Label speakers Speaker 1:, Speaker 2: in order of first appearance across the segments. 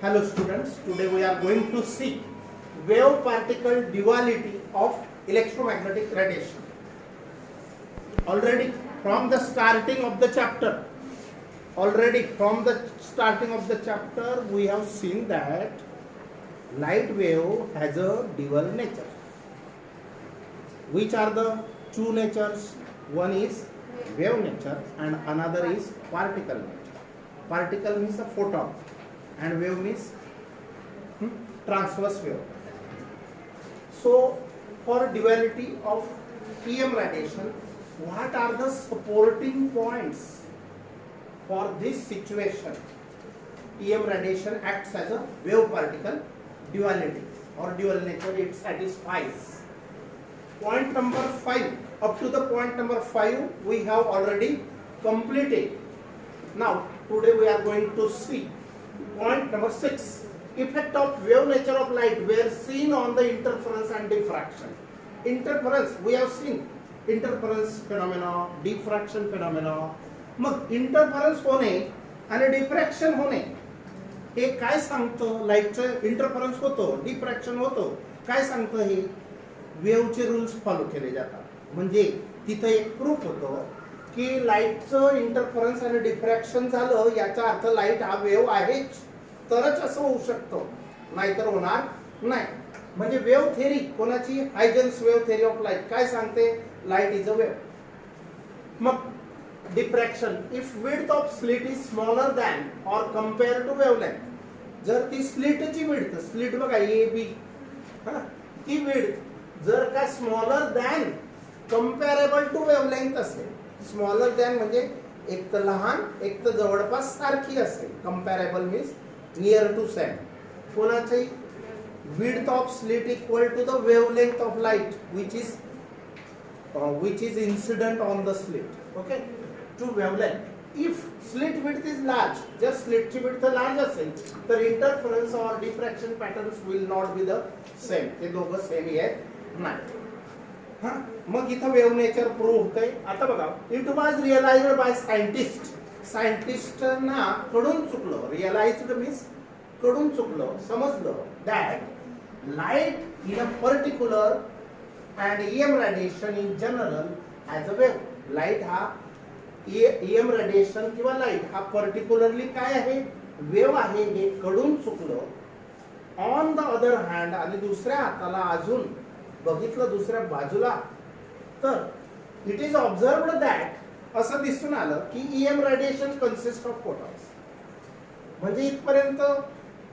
Speaker 1: Hello students, today we are going to see wave particle duality of electromagnetic radiation. Already from the starting of the chapter, we have seen that light wave has a dual nature. Which are the two natures? One is wave nature and another is particle nature. Particle means a photon and wave means transverse wave. So for duality of EM radiation, what are the supporting points for this situation? EM radiation acts as a wave particle duality or dual nature, it satisfies. Point number 5, up to the point number 5 we have already completed. Now today we are going to see point number 6. Effect of wave nature of light were seen on the interference and diffraction. Interference we have seen, interference phenomena, diffraction phenomena. मग interference होणे आणि diffraction होणे हे काय सांगतं? लाईटचं interference होतो, diffraction होतो, काय सांगतं? हे वेव्हचे रूल्स फॉलो केले जातात. म्हणजे तिथं एक प्रूफ होतो की लाईटचं इंटरफरन्स आणि डिफ्रॅक्शन झालं याचा अर्थ लाईट हा वेव्ह आहेच, तरच असं होऊ शकतं, नाहीतर होणार नाही. म्हणजे वेव्ह थेरी कोणाची? Huygens wave theory of light काय सांगते? Light is a wave. मग diffraction, if width of slit is smaller than or compare to wavelength, जर ती स्लिटची विड्थ, स्लिट बघा ए बी, ती विड्थ जर का smaller than comparable to wavelength असेल, स्मॉलर दॅन म्हणजे एक तर लहान एक तर जवळपास सारखी असेल, comparable means near to same. कोणाची? Width of slit equal to the wavelength of light which is incident on the slit, okay, to wavelength. If slit width is large, just slit ची width large असेल तर interference or diffraction patterns will not be the same. ते दोघं same आहेत नाही. हा, मग इथं वेव्ह नेचर प्रूव्ह होतंय. आता बघा, it was realised by scientist. सायंटिस्टना कडून चुकलं, रिअलाइज्ड मीन्स कडून चुकलं, समजलं that light in a particular and EM radiation in general as a wave. Light हा EM radiation किंवा लाईट हा पर्टिक्युलरली काय आहे? वेव्ह आहे, हे कडून चुकलं. ऑन द अदर हँड, आणि दुसऱ्या हाताला अजून बघितलं दुसऱ्या बाजूला, तर इट इज ऑब्झर्वड दॅट असं दिसून आलं की EM radiation consists of photons. म्हणजे इथपर्यंत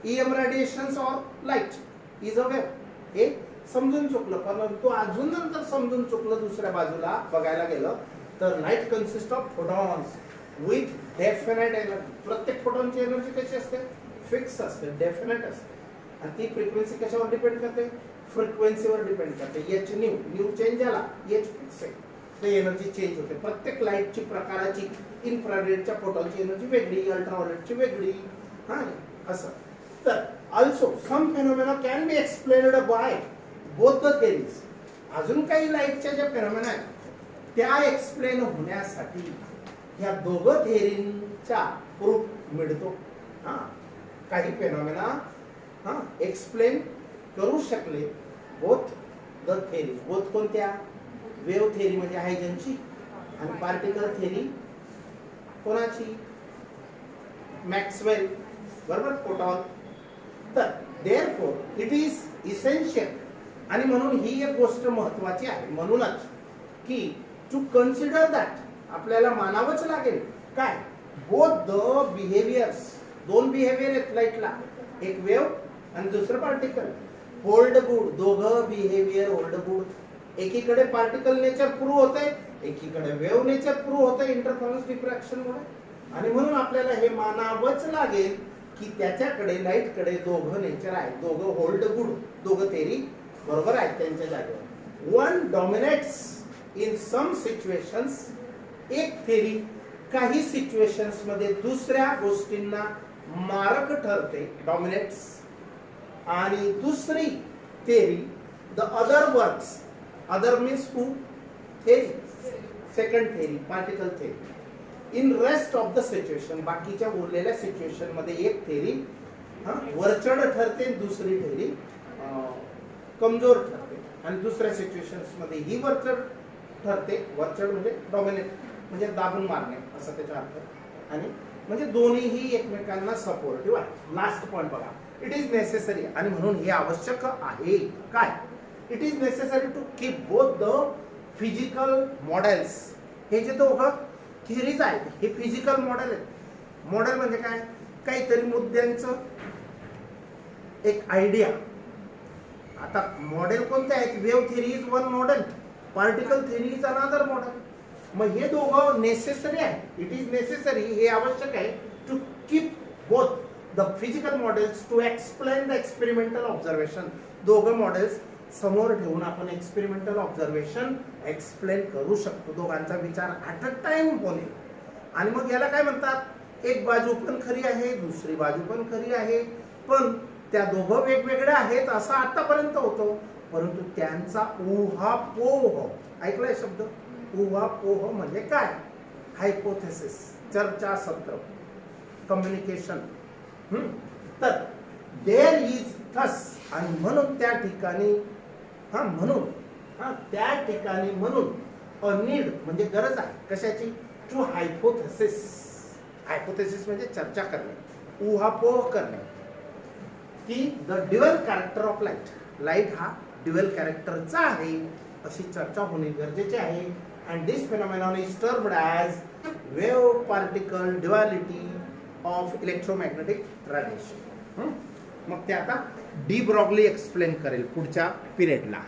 Speaker 1: EM radiations or light is a wave हे समजून चुकलं. परंतु अजून नंतर समजून चुकलं, दुसऱ्या बाजूला बघायला गेलं तर light consist of photons with definite energy. प्रत्येक फोटॉनची एनर्जी कशी असते? फिक्स असते, डेफिनेट असते. आणि ती फ्रिक्वेन्सी कशावर डिपेंड करते? फ्रिक्वेन्सीवर डिपेंड करते. एच न्यू चेंज झाला, एच फिक्स आहे, ते एनर्जी चेंज होते. प्रत्येक लाईटची प्रकाराची, इन्फ्रारेडच्या फोटॉनची एनर्जी वेगळी, अल्ट्राव्हायोलेटची वेगळी, हा असं. तर also some phenomena can be explained by both the theories. अजून काही लाईटच्या ज्या फेनोमेना आहेत त्या एक्सप्लेन होण्यासाठी या दोघं थेरींचा प्रूफ मिळतो. हा, काही फेनोमेना एक्सप्लेन करू शकले बोथ द थेरीज. बोथ कोणत्या? वेव्ह थेरी म्हणजे हायजेनची आणि पार्टिकल थेरी कोणाची? मॅक्सवेल, बरोबर, फोटॉन. तर देअरफॉर इट इज इसेन्शियल, आणि म्हणून ही एक गोष्ट महत्वाची आहे, म्हणूनच की टू कन्सिडर दॅट आपल्याला मानावंच लागेल काय? बोथ द बिहेवियर्स, दोन बिहेवियर आहेत लाईटला, एक वेव्ह आणि दुसरं पार्टिकल. होल्ड गुड, दोघं बिहेवियर होल्ड गुड. एकीकडे पार्टिकल नेचर प्रूव्ह होतंय, एकीकडे वेव्ह नेचर प्रूव्ह होतंय इंटरफरन्स डिफ्रॅक्शन मुळे. आणि म्हणून आपल्याला हे मानावंच लागेल की त्याच्याकडे, लाईटकडे दोघं नेचर आहे, दोघं होल्ड गुड, दोघं थेरी बरोबर आहेत त्यांच्या जागेवर. वन डॉमिनेट्स इन सम सिच्युएशन्स, एक थेरी काही सिच्युएशन्स मध्ये दुसऱ्या गोष्टींना मारक ठरते, डॉमिनेट्स. आणि दुसरी theory the other works, other means who? Theory, second theory, particle theory. In rest of the situation, बाकीच्या उरलेल्या सिच्युएशन मध्ये एक थेरी वरचढ ठरते, दुसरी थेअरी कमजोर ठरते. आणि दुसऱ्या सिच्युएशन्स मध्ये ही वरचढ ठरते, वरचढ म्हणजे डॉमिनेट म्हणजे दाबून मारणे असा त्याचा अर्थ. आणि म्हणजे दोन्हीही एकमेकांना सपोर्टिव्ह आहे. लास्ट पॉइंट बघा, इट इज नेसेसरी, आणि म्हणून हे आवश्यक आहे. काय? It is necessary to keep both the physical models. हे जे दोघं थिअरीज आहेत हे फिजिकल मॉडेल आहेत. मॉडेल म्हणजे काय? काहीतरी मुद्द्यांचं एक आयडिया. आता मॉडेल कोणते आहेत? Wave theory is one model, particle theory is another model. मग हे दोघं नेसेसरी आहे. इट इज नेसेसरी, हे आवश्यक आहे to keep both the physical models to explain the experimental observation. दोघं मॉडेल्स समोर ठेवून आपण एक्सपेरिमेंटल ऑब्झर्वेशन एक्सप्लेन करू शकतो. दोघांचा विचार ॲट अ टाइम होणे. आणि मग याला काय म्हणतात? एक बाजू पण खरी आहे, दुसरी बाजू पण खरी आहे, पण त्या दोघं वेगवेगळ्या आहेत असं आतापर्यंत होतं. परंतु त्यांचा ऊहापोह, ऐकलाय शब्द? ऊहापोह म्हणजे काय? हायपोथेसिस, चर्चासत्र, कम्युनिकेशन. तर देअर इज थस, आणि म्हणून त्या ठिकाणी त्या ठिकाणी म्हणून अ नीड म्हणजे गरज आहे. कशाची? To hypothesis. हायपोथेसिस म्हणजे चर्चा करणे, ऊहापोह करणे, की the dual character of light. Light हा ड्युअल कॅरेक्टरचा आहे अशी चर्चा होणे गरजेचे आहे. And this phenomenon is termed as wave particle duality of electromagnetic radiation. मग ते आता डी ब्रॉगली एक्सप्लेन करेल पुढच्या पिरियडला.